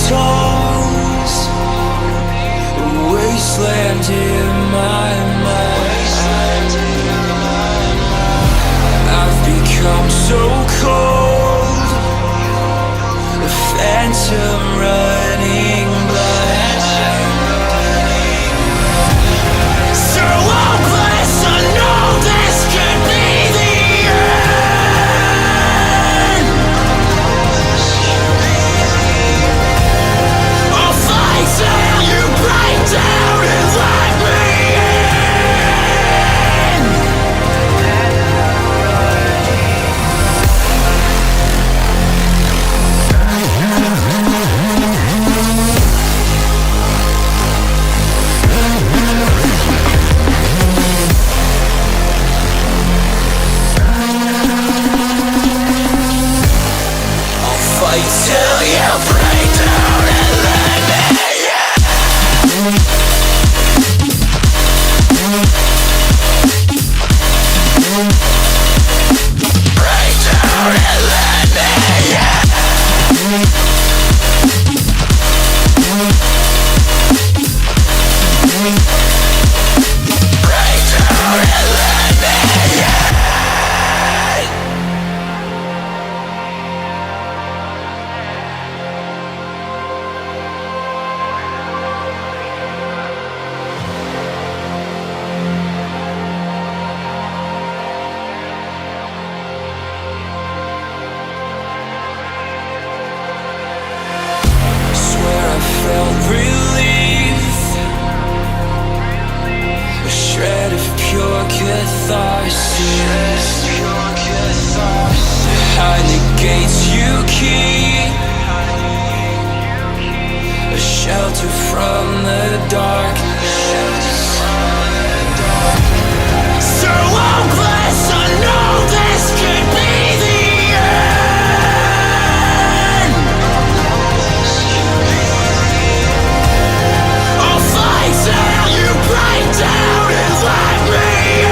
songs, a wasteland in my mind. I've become so cold, a phantom running blind. So hopeless, I know this could be the end. I'll fight till you break down and let me fight till you break down and let me break down and let me break down and let me felt relief, a shred of pure catharsis. Behind the gates you keep, a shelter from the darkness. So hopeless, I know this could be the end. I'll fight till you break down and let me in.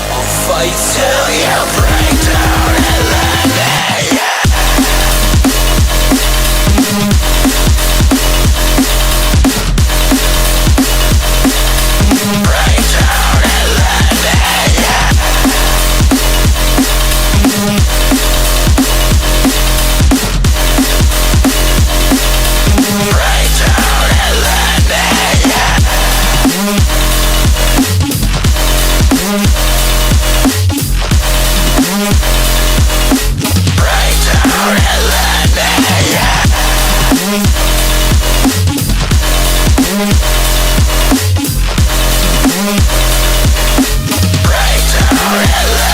I'll fight till you break down and let me break down and let me break down and let me break down and let me break down and let me.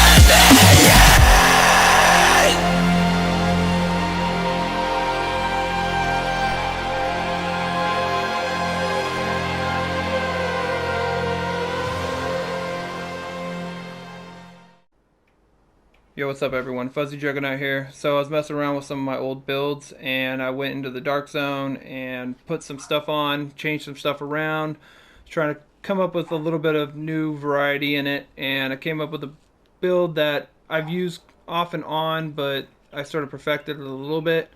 Yo, what's up everyone? Fuzzy Juggernaut here. So I was messing around with some of my old builds and I went into the dark zone and put some stuff on, changed some stuff around, trying to come up with a little bit of new variety in it, and I came up with a build that I've used off and on, but I sort of perfected it a little bit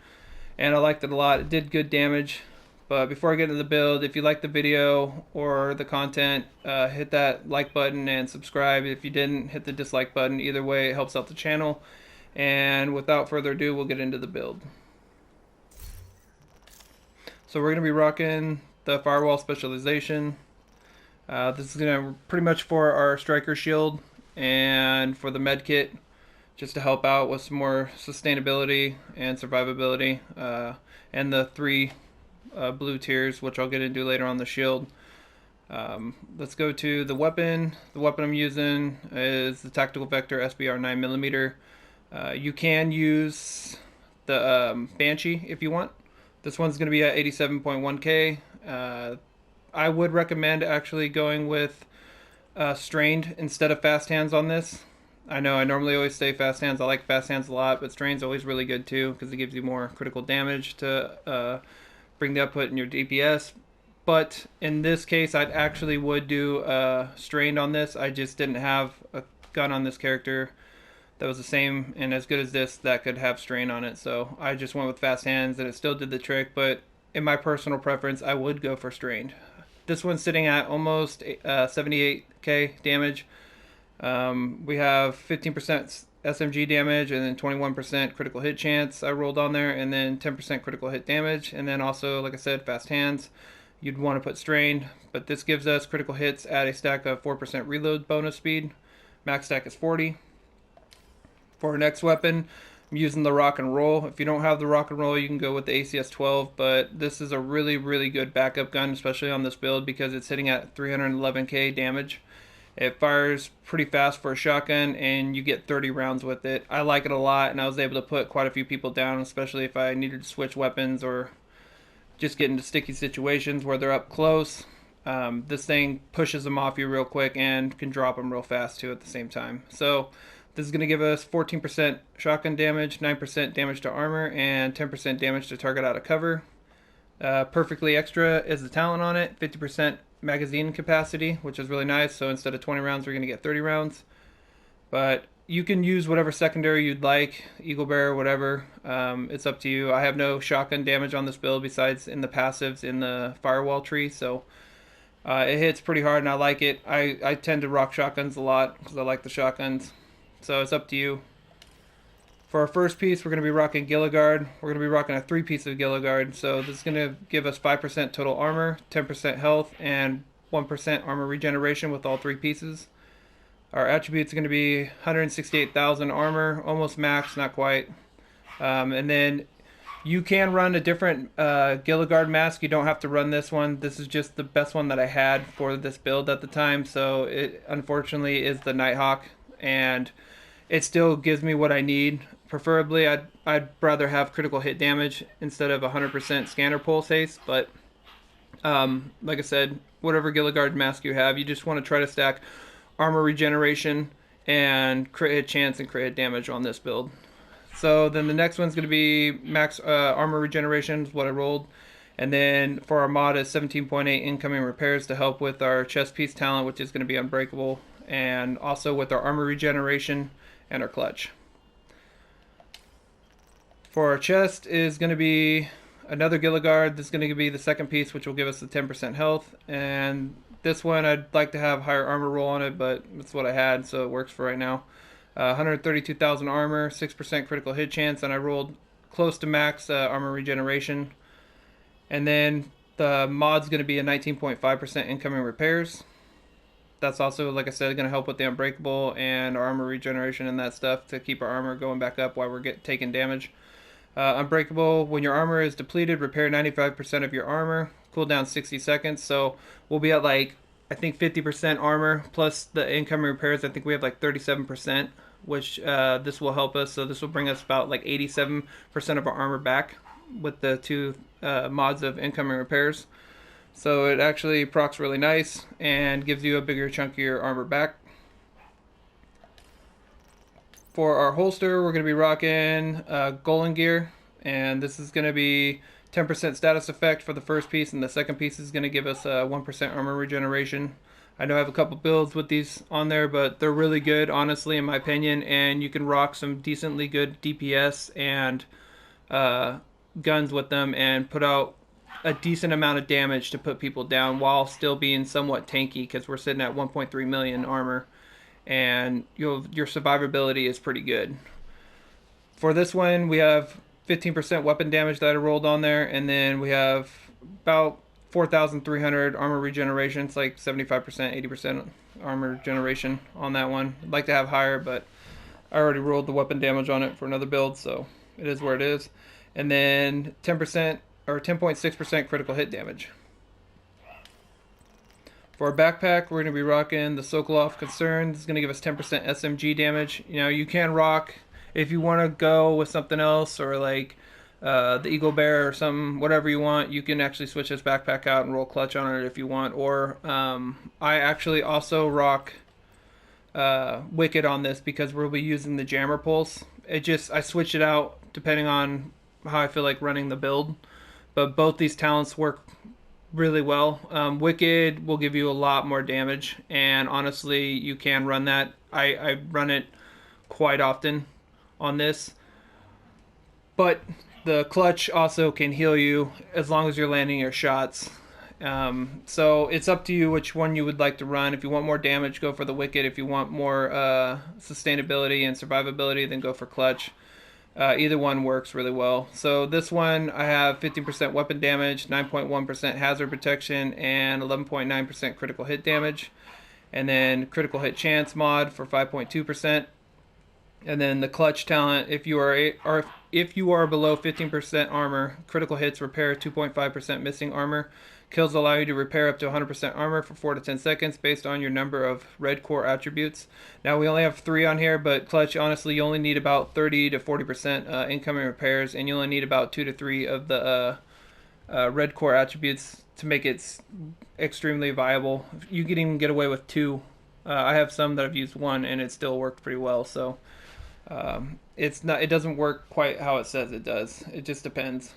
and I liked it a lot. It did good damage. But before I get into the build, if you like the video or the content, hit that like button and subscribe. If you didn't, hit the dislike button. Either way, it helps out the channel. And without further ado, we'll get into the build. So we're going to be rocking the Firewall Specialization. This is going to pretty much for our Striker Shield and for the med kit, just to help out with some more sustainability and survivability. And the 3 blue tiers, which I'll get into later on the shield. Let's go to the weapon. The weapon I'm using is the Tactical Vector SBR 9mm. You can use the Banshee if you want. This one's going to be at 87.1K. I would recommend actually going with strained instead of fast hands on this. I know I normally always say fast hands. I like fast hands a lot, but strain's always really good too because it gives you more critical damage to bring the output in your DPS. But in this case, I actually would do strained on this. I just didn't have a gun on this character that was the same and as good as this that could have strain on it. So I just went with fast hands and it still did the trick. But in my personal preference, I would go for strained. This one's sitting at almost 78k damage. We have 15% SMG damage and then 21% critical hit chance I rolled on there, and then 10% critical hit damage, and then also, like I said, fast hands. You'd want to put strained, but this gives us critical hits at a stack of 4% reload bonus speed. Max stack is 40. For our next weapon, I'm using the rock and roll. If you don't have the rock and roll, you can go with the ACS 12, but this is a really, really good backup gun, especially on this build because it's hitting at 311k damage. It fires pretty fast for a shotgun, and you get 30 rounds with it. I like it a lot, and I was able to put quite a few people down, especially if I needed to switch weapons or just get into sticky situations where they're up close. This thing pushes them off you real quick and can drop them real fast too at the same time. So this is going to give us 14% shotgun damage, 9% damage to armor, and 10% damage to target out of cover. Perfectly extra is the talent on it, 50% magazine capacity, which is really nice. So instead of 20 rounds, we're going to get 30 rounds. But you can use whatever secondary you'd like, Eagle Bear, whatever. It's up to you. I have no shotgun damage on this build besides in the passives in the firewall tree. So it hits pretty hard and I like it. I tend to rock shotguns a lot because I like the shotguns. So it's up to you. For our first piece, we're going to be rocking Gilligard. We're going to be rocking a 3-piece of Gilligard. So this is going to give us 5% total armor, 10% health, and 1% armor regeneration with all 3 pieces. Our attributes are going to be 168,000 armor, almost max, not quite. And then you can run a different Gilligard mask. You don't have to run this one. This is just the best one that I had for this build at the time. So it unfortunately is the Nighthawk, and it still gives me what I need. Preferably, I'd rather have critical hit damage instead of 100% scanner pulse haste. But like I said, whatever Gilligard mask you have, you just want to try to stack armor regeneration and crit hit chance and crit hit damage on this build. So then the next one's going to be max armor regeneration, is what I rolled. And then for our mod is 17.8 incoming repairs to help with our chest piece talent, which is going to be unbreakable, and also with our armor regeneration and our clutch. For our chest is going to be another Gilligard. This is going to be the second piece, which will give us the 10% health. And this one I'd like to have higher armor roll on it, but that's what I had, so it works for right now. 132,000 armor, 6% critical hit chance, and I rolled close to max armor regeneration. And then the mod's going to be a 19.5% incoming repairs. That's also, like I said, going to help with the unbreakable and our armor regeneration and that stuff to keep our armor going back up while we're taking damage. Unbreakable, when your armor is depleted, repair 95% of your armor, cooldown 60 seconds. So we'll be at like, I think 50% armor plus the incoming repairs. I think we have like 37%, which this will help us. So this will bring us about like 87% of our armor back with the 2 mods of incoming repairs. So it actually procs really nice and gives you a bigger chunk of your armor back. For our holster, we're going to be rocking Golem Gear, and this is going to be 10% status effect for the first piece, and the second piece is going to give us 1% armor regeneration. I know I have a couple builds with these on there, but they're really good, honestly, in my opinion, and you can rock some decently good DPS and guns with them and put out a decent amount of damage to put people down while still being somewhat tanky, because we're sitting at 1.3 million armor. And your survivability is pretty good. For this one, we have 15% weapon damage that I rolled on there, and then we have about 4,300 armor regeneration. It's like 75%, 80% armor generation on that one. I'd like to have higher, but I already rolled the weapon damage on it for another build, so it is where it is. And then 10% or 10.6% critical hit damage. For our backpack, we're going to be rocking the Sokolov Concern. This is going to give us 10% SMG damage. You know, you can rock, if you want to go with something else, or like the Eagle Bear or something, whatever you want, you can actually switch this backpack out and roll clutch on it if you want. Or I actually also rock Wicked on this because we'll be using the Jammer Pulse. I switch it out depending on how I feel like running the build. But both these talents work really well. Wicked will give you a lot more damage, and honestly, you can run that. I run it quite often on this. But the clutch also can heal you as long as you're landing your shots. So it's up to you which one you would like to run. If you want more damage, go for the Wicked. If you want more sustainability and survivability, then go for Clutch. Either one works really well. So this one, I have 15% weapon damage, 9.1% hazard protection, and 11.9% critical hit damage. And then critical hit chance mod for 5.2%. And then the Clutch talent, if you are below 15% armor, critical hits repair 2.5% missing armor. Kills allow you to repair up to 100% armor for 4 to 10 seconds based on your number of red core attributes. Now we only have 3 on here, but Clutch, honestly, you only need about 30 to 40% incoming repairs, and you only need about 2 to 3 of the red core attributes to make it extremely viable. You can even get away with 2. I have some that I've used 1, and it still worked pretty well. So it doesn't work quite how it says it does. It just depends.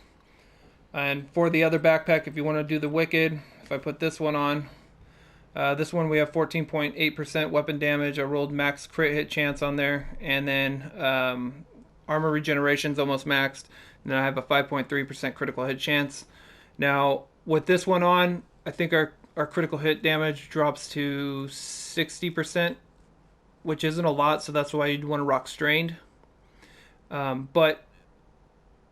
And for the other backpack, if you want to do the Wicked, if I put this one on, this one we have 14.8% weapon damage. I rolled max crit hit chance on there, and then armor regeneration is almost maxed. And then I have a 5.3% critical hit chance. Now with this one on, I think our critical hit damage drops to 60%, which isn't a lot, so that's why you'd want to rock strained. But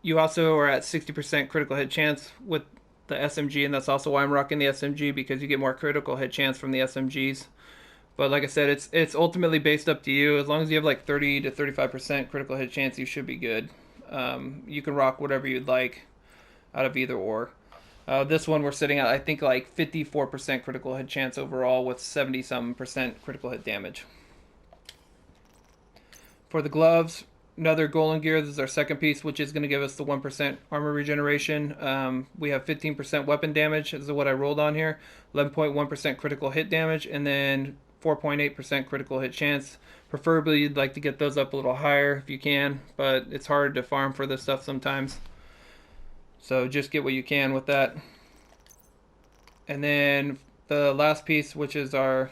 you also are at 60% critical hit chance with the SMG, and that's also why I'm rocking the SMG, because you get more critical hit chance from the SMGs. But like I said, it's ultimately based up to you. As long as you have like 30 to 35% critical hit chance, you should be good. You can rock whatever you'd like out of either or. This one we're sitting at, I think, like 54% critical hit chance overall with 70-some% critical hit damage. For the gloves, another golden gear. This is our second piece, which is going to give us the 1% armor regeneration. We have 15% weapon damage. This is what I rolled on here. 11.1% critical hit damage, and then 4.8% critical hit chance. Preferably, you'd like to get those up a little higher if you can, but it's hard to farm for this stuff sometimes. So just get what you can with that. And then the last piece, which is our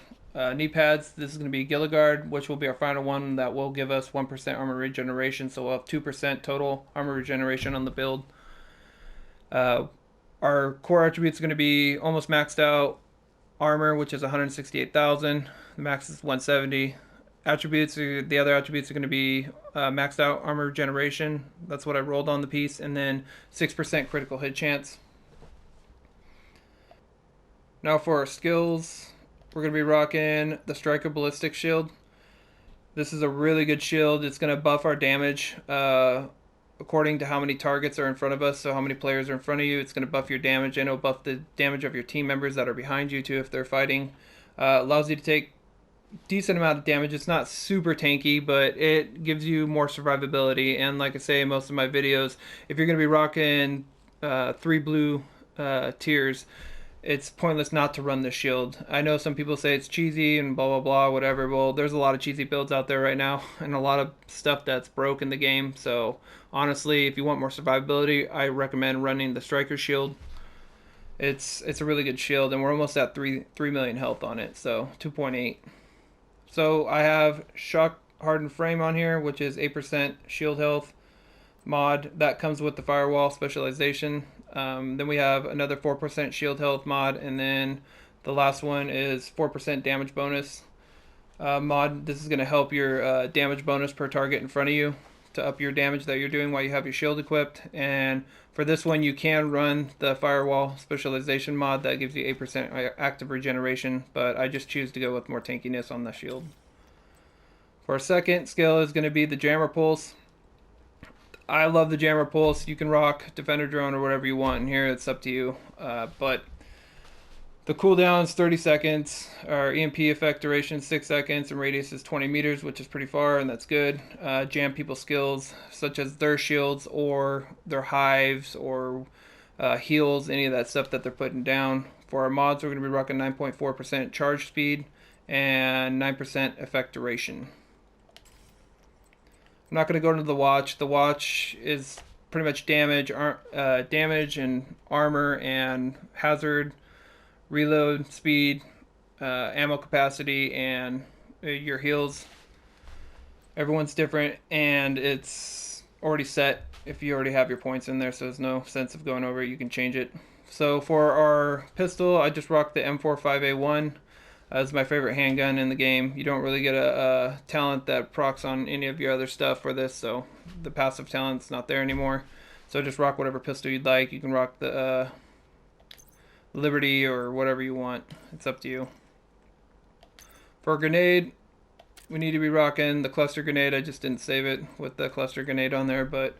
knee pads. This is going to be Gilligard, which will be our final one that will give us 1% armor regeneration. So we'll have 2% total armor regeneration on the build. Our core attributes are going to be almost maxed out armor, which is 168,000. The max is 170. The other attributes are going to be maxed out armor regeneration. That's what I rolled on the piece. And then 6% critical hit chance. Now for our skills, we're going to be rocking the Striker Ballistic Shield. This is a really good shield. It's going to buff our damage according to how many targets are in front of us. So how many players are in front of you, it's going to buff your damage, and it'll buff the damage of your team members that are behind you too if they're fighting. Allows you to take decent amount of damage. It's not super tanky, but it gives you more survivability. And like I say in most of my videos, if you're going to be rocking 3 blue tiers, it's pointless not to run the shield. I know some people say it's cheesy and blah blah blah whatever. Well, there's a lot of cheesy builds out there right now and a lot of stuff that's broke in the game. So honestly, if you want more survivability, I recommend running the Striker Shield. It's a really good shield, and we're almost at 3 million health on it, so 2.8. So I have Shock Hardened Frame on here, which is 8% shield health mod. That comes with the Firewall Specialization. Then we have another 4% shield health mod, and then the last one is 4% damage bonus mod. This is going to help your damage bonus per target in front of you to up your damage that you're doing while you have your shield equipped. And for this one, you can run the Firewall Specialization mod. That gives you 8% active regeneration, but I just choose to go with more tankiness on the shield. For our second skill is going to be the Jammer Pulse. I love the Jammer Pulse. You can rock Defender Drone or whatever you want in here. It's up to you. But the cooldown is 30 seconds. Our EMP effect duration is 6 seconds, and radius is 20 meters, which is pretty far, and that's good. Jam people's skills, such as their shields or their hives or heals, any of that stuff that they're putting down. For our mods, we're going to be rocking 9.4% charge speed and 9% effect duration. I'm not going to go into the watch. The watch is pretty much damage and armor and hazard, reload speed, ammo capacity, and your heals. Everyone's different, and it's already set if you already have your points in there, so there's no sense of going over it. You can change it. So for our pistol, I just rock the M45A1 as my favorite handgun in the game. You don't really get a talent that procs on any of your other stuff for this, so the passive talent's not there anymore. So just rock whatever pistol you'd like. You can rock the Liberty or whatever you want. It's up to you. For a grenade, we need to be rocking the cluster grenade. I just didn't save it with the cluster grenade on there, but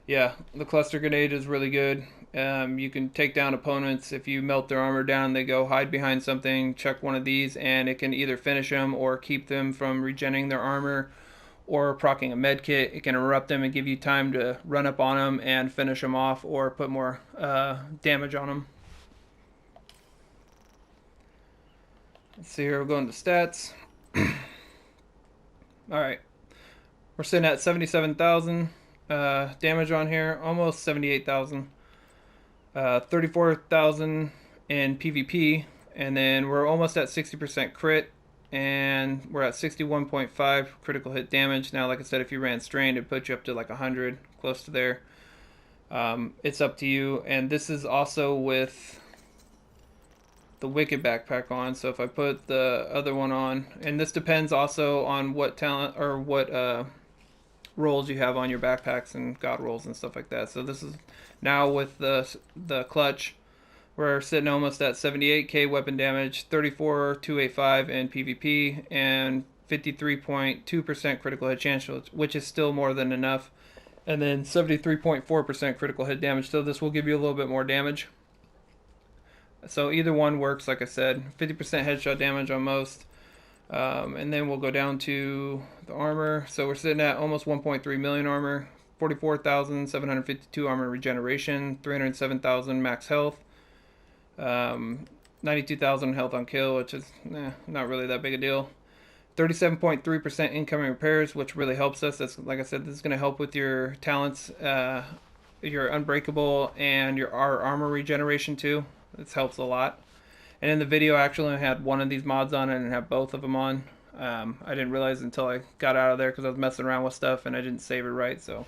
yeah, the cluster grenade is really good. You can take down opponents. If you melt their armor down, they go hide behind something, chuck one of these, and it can either finish them or keep them from regenerating their armor or proccing a med kit. It can interrupt them and give you time to run up on them and finish them off or put more damage on them. Let's see here, we'll go into stats. Alright, we're sitting at 77,000 damage on here, almost 78,000. 34,000 in PvP, and then we're almost at 60% crit, and we're at 61.5 critical hit damage. Now, like I said, if you ran strained, it'd put you up to like 100, close to there. It's up to you, and this is also with the Wicked backpack on. So if I put the other one on, and this depends also on what talent or what rolls you have on your backpacks and god rolls and stuff like that. So this is now with the clutch, we're sitting almost at 78k weapon damage, 34,285 in PvP, and 53.2% critical hit chance, which is still more than enough, and then 73.4% critical hit damage. So this will give you a little bit more damage. So either one works, like I said. 50% headshot damage on most. And then we'll go down to the armor. So we're sitting at almost 1.3 million armor, 44,752 armor regeneration, 307,000 max health, 92,000 health on kill, which is not really that big a deal. 37.3% incoming repairs, which really helps us. That's, like I said, this is going to help with your talents, your unbreakable and our armor regeneration too. This helps a lot. And in the video, I actually had one of these mods on and have both of them on. I didn't realize until I got out of there because I was messing around with stuff and I didn't save it right. So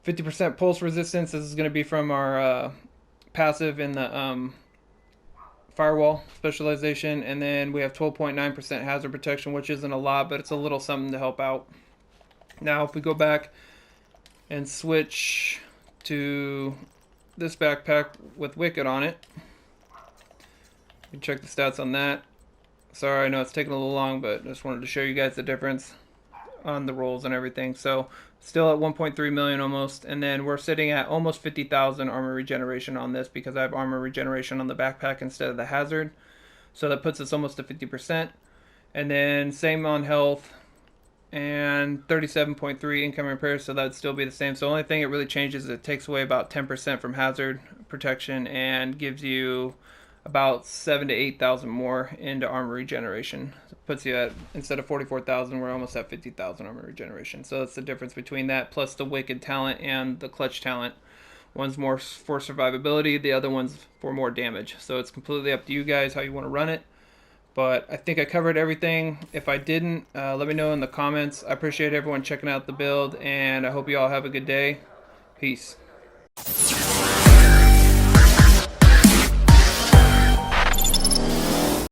50% pulse resistance. This is going to be from our passive in the firewall specialization. And then we have 12.9% hazard protection, which isn't a lot, but it's a little something to help out. Now, if we go back and switch to this backpack with Wicked on it, you can check the stats on that. Sorry, I know it's taking a little long, but I just wanted to show you guys the difference on the rolls and everything. So still at 1.3 million almost, and then we're sitting at almost 50,000 armor regeneration on this because I have armor regeneration on the backpack instead of the hazard. So that puts us almost to 50%. And then same on health, and 37.3 incoming repairs, so that'd still be the same. So the only thing it really changes is it takes away about 10% from hazard protection and gives you about 7,000 to 8,000 more into armor regeneration. So it puts you at, instead of 44,000, we're almost at 50,000 armor regeneration. So that's the difference between that plus the Wicked talent and the clutch talent. One's more for survivability, the other one's for more damage. So it's completely up to you guys how you want to run it. But I think I covered everything. If I didn't, let me know in the comments. I appreciate everyone checking out the build, and I hope you all have a good day. Peace.